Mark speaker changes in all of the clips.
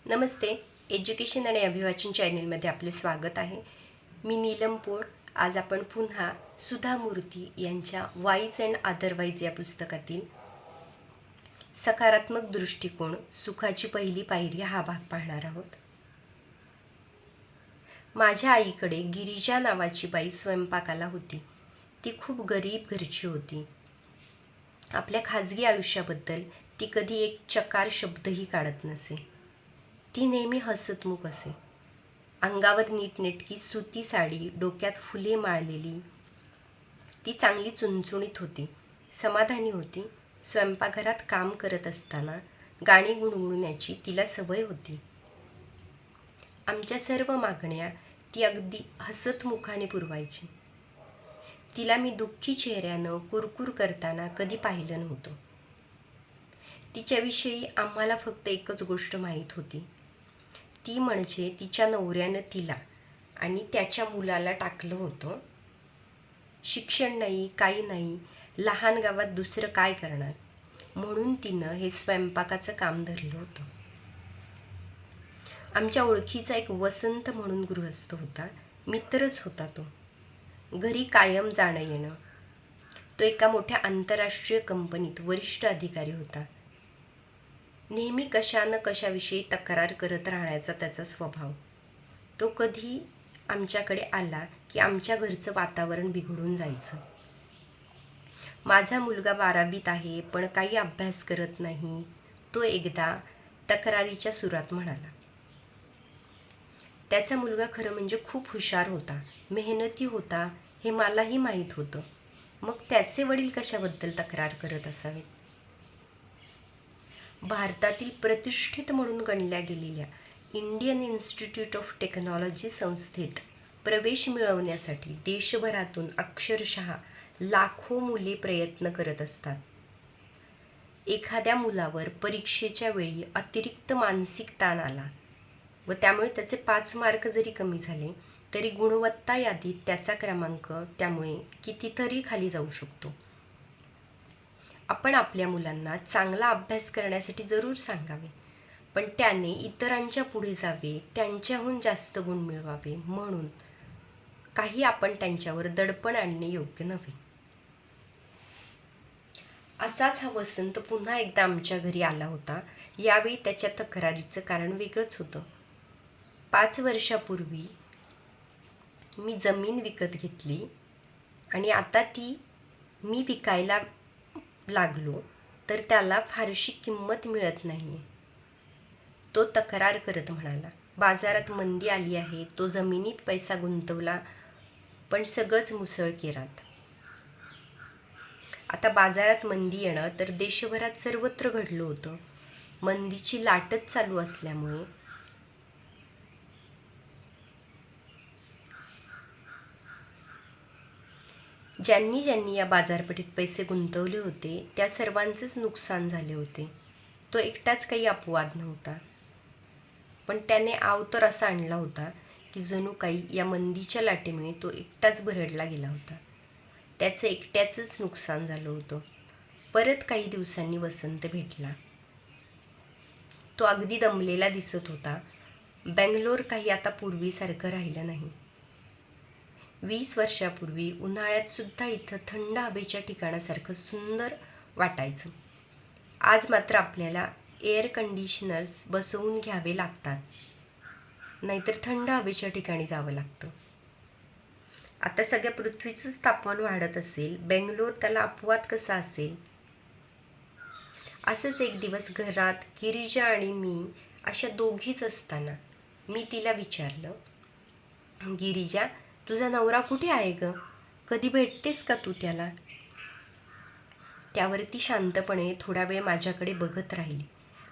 Speaker 1: नमस्ते. Education आणि अभिवाचन चॅनलमध्ये आपले स्वागत आहे. मी नीलम पोळ. आज आपण पुन्हा सुधा मूर्ती यांच्या वाईज अँड अदरवाईज या पुस्तकातील सकारात्मक दृष्टिकोन, सुखाची पहिली पायरी हा भाग पाहणार आहोत. माझ्या आईकडे गिरिजा नावाची बाई स्वयंपाकाला होती. ती खूप गरीब घरची होती. आपल्या खाजगी आयुष्याबद्दल ती कधी एक चकार शब्दही काढत नसे. ती नेहमी हसतमुख असे. अंगावर नीटनेटकी सुती साडी, डोक्यात फुले माळलेली. ती चांगली चुणचुणीत होती, समाधानी होती. स्वयंपाकघरात काम करत असताना गाणी गुणगुणण्याची तिला सवय होती. आमच्या सर्व मागण्या ती अगदी हसतमुखाने पुरवायची. तिला मी दुःखी चेहऱ्यानं कुरकुर करताना कधी पाहिलं नव्हतं. तिच्याविषयी आम्हाला फक्त एकच गोष्ट माहीत होती, ती म्हणजे तिच्या नवऱ्यानं तिला आणि त्याच्या मुलाला टाकलं होतं. शिक्षण नाही, काही नाही, लहान गावात दुसरं काय करणार, म्हणून तिनं हे स्वयंपाकाचं काम धरलं होतं. आमच्या ओळखीचा एक वसंत म्हणून गृहस्थ होता. मित्रच होता तो. घरी कायम जाणं येणं. तो एका मोठ्या आंतरराष्ट्रीय कंपनीत वरिष्ठ अधिकारी होता. नेहमी कशा कशाविषयी तक्रार करत राहण्याचा त्याचा स्वभाव. तो कधी आमच्याकडे आला की आमच्या घरचं वातावरण बिघडून जायचं. माझा मुलगा 12वीत आहे पण काही अभ्यास करत नाही, तो एकदा तक्रारीच्या सुरात म्हणाला. त्याचा मुलगा खरं म्हणजे खूप हुशार होता, मेहनती होता, हे मलाही माहीत होतं. मग त्याचे वडील कशाबद्दल तक्रार करत असावेत? भारतातील प्रतिष्ठित म्हणून गणल्या गेलेल्या इंडियन इन्स्टिट्यूट ऑफ टेक्नॉलॉजी संस्थेत प्रवेश मिळवण्यासाठी देशभरातून अक्षरशः लाखो मुले प्रयत्न करत असतात. एखाद्या मुलावर परीक्षेच्या वेळी अतिरिक्त मानसिक ताण आला व त्यामुळे त्याचे 5 मार्क जरी कमी झाले तरी गुणवत्ता यादीत त्याचा क्रमांक त्यामुळे कितीतरी खाली जाऊ शकतो. आपण आपल्या मुलांना चांगला अभ्यास करण्यासाठी जरूर सांगावे, पण त्याने इतरांच्या पुढे जावे, त्यांच्याहून जास्त गुण मिळवावे म्हणून काही आपण त्यांच्यावर दडपण आणणे योग्य नव्हे. असाच हा वसंत पुन्हा एकदा आमच्या घरी आला होता. यावेळी त्याच्या तक्रारीचं कारण वेगळंच होतं. 5 वर्षापूर्वी मी जमीन विकत घेतली आणि आता ती मी विकायला लागलो तर त्याला फारशी किंमत मिळत नाही. तो तक्रार करत म्हणाला, बाजारात मंदी आली आहे. तो जमिनीत पैसा गुंतवला पण सगळंच मुसळकेरात. आता बाजारात मंदी येणं तर देशभरात सर्वत्र घडलं होतं. मंदीची लाटच चालू असल्यामुळे ज्यांनी या बाजारपेठेत पैसे गुंतवले होते त्या सर्वांचेच नुकसान झाले होते. तो एकटाच काही अपवाद नव्हता. पण त्याने आव तर असा आणला होता की जणू काही या मंदीच्या लाटेमुळे तो एकटाच भरडला गेला होता. त्याचं एकट्याचंच नुकसान झालं होतं. परत काही दिवसांनी वसंत भेटला. तो अगदी दमलेला दिसत होता. बेंगलोर काही आता पूर्वीसारखं राहिलं नाही. 20 वर्षापूर्वी उन्हाळ्यात सुद्धा इथं थंड हवेच्या ठिकाणासारखं सुंदर वाटायचं. आज मात्र आपल्याला एअर कंडिशनर्स बसवून घ्यावे लागतात, नाहीतर थंड हवेच्या ठिकाणी जावं लागतं. आता सगळ्या पृथ्वीचंच तापमान वाढत असेल, बेंगलोर त्याला अपवाद कसा असेल? असंच एक दिवस घरात गिरिजा आणि मी अशा दोघीच असताना मी तिला विचारलं, गिरिजा, तुझा नवरा कुठे आहे ग? कधी भेटतेस का तू त्याला? त्यावरती शांतपणे थोडा वेळ माझ्याकडे बघत राहिली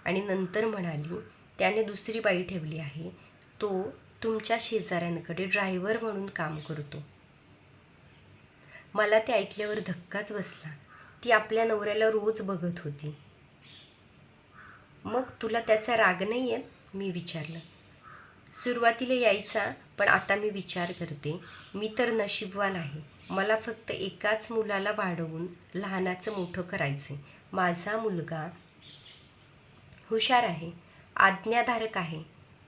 Speaker 1: आणि नंतर म्हणाली, त्याने दुसरी बाई ठेवली आहे. तो तुमच्या शेजाऱ्यांकडे ड्रायव्हर म्हणून काम करतो. मला ते ऐकल्यावर धक्काच बसला. ती आपल्या नवऱ्याला रोज बघत होती. मग तुला त्याचा राग नाही येत? मी विचारलं. सुरुवातीला यायचा, पण आता मी विचार करते, मी तर नशीबवान आहे. मला फक्त एकाच मुलाला वाढवून लहानाचं मोठं करायचे. माझा मुलगा हुशार आहे, आज्ञाधारक आहे.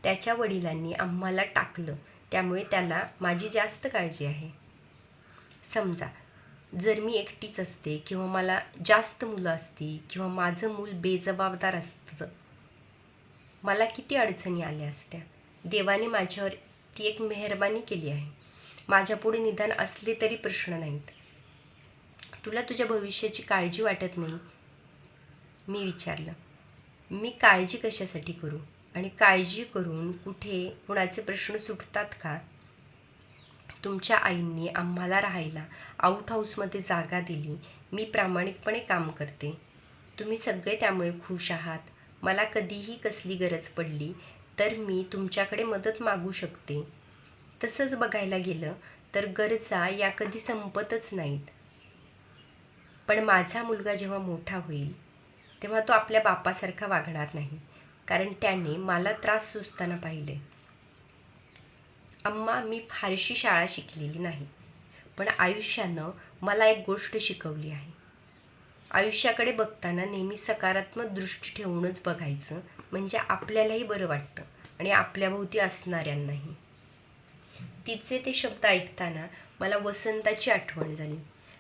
Speaker 1: त्याच्या वडिलांनी आम्हाला टाकलं, त्यामुळे त्याला माझी जास्त काळजी आहे. समजा जर मी एकटीच असते किंवा मला जास्त मुलं असती किंवा माझं मूल बेजबाबदार असतं, मला किती अडचणी आल्या असत्या. देवाने माझ्यावर ती एक मेहरबानी केली आहे. माझ्यापुढे निदान असले तरी प्रश्न नाहीत. तुला तुझ्या भविष्याची काळजी वाटत नाही? मी विचारलं. मी काळजी कशासाठी करू? आणि काळजी करून कुठे कुणाचे प्रश्न सुटतात का? तुमच्या आईंनी आम्हाला राहायला आऊट हाऊसमध्ये जागा दिली. मी प्रामाणिकपणे काम करते. तुम्ही सगळे त्यामुळे खुश आहात. मला कधीही कसली गरज पडली तर मी तुमच्याकडे मदत मागू शकते. तसंच बघायला गेलं तर गरजा या कधी संपतच नाहीत. पण माझा मुलगा जेव्हा मोठा होईल तेव्हा तो आपल्या बापासारखा वागणार नाही, कारण त्याने मला त्रास सोसताना पाहिले. अम्मा, मी फारशी शाळा शिकलेली नाही, पण आयुष्यानं मला एक गोष्ट शिकवली आहे. आयुष्याकडे बघताना नेहमी सकारात्मक दृष्टी ठेवूनच बघायचं, म्हणजे आपल्यालाही बरं वाटतं आणि आपल्याभोवती असणाऱ्यांनाही. तिचे ते शब्द ऐकताना मला वसंताची आठवण झाली.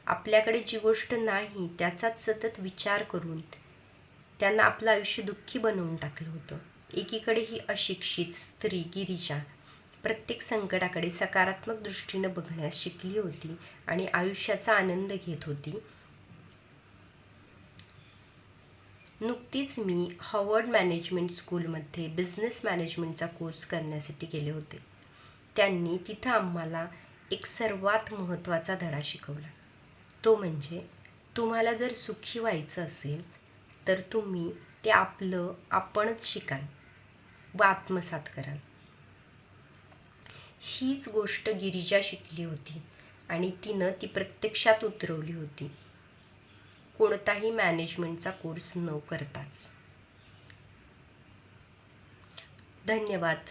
Speaker 1: आपल्याकडे जी गोष्ट नाही त्याचाच सतत विचार करून त्यांना आपलं आयुष्य दुःखी बनवून टाकलं होतं. एकीकडे ही अशिक्षित स्त्री गिरिजा प्रत्येक संकटाकडे सकारात्मक दृष्टीनं बघण्यास शिकली होती आणि आयुष्याचा आनंद घेत होती. नुकतीच मी हार्वर्ड मॅनेजमेंट स्कूलमध्ये बिझनेस मॅनेजमेंटचा कोर्स करण्यासाठी गेले होते. त्यांनी तिथं आम्हाला एक सर्वात महत्त्वाचा धडा शिकवला. तो म्हणजे तुम्हाला जर सुखी व्हायचं असेल तर तुम्ही ते आपणच शिकाल व आत्मसात कराल. हीच गोष्ट गिरिजा शिकली होती आणि तिनं ती प्रत्यक्षात उतरवली होती, कोणताही मॅनेजमेंटचा कोर्स न करताच. धन्यवाद.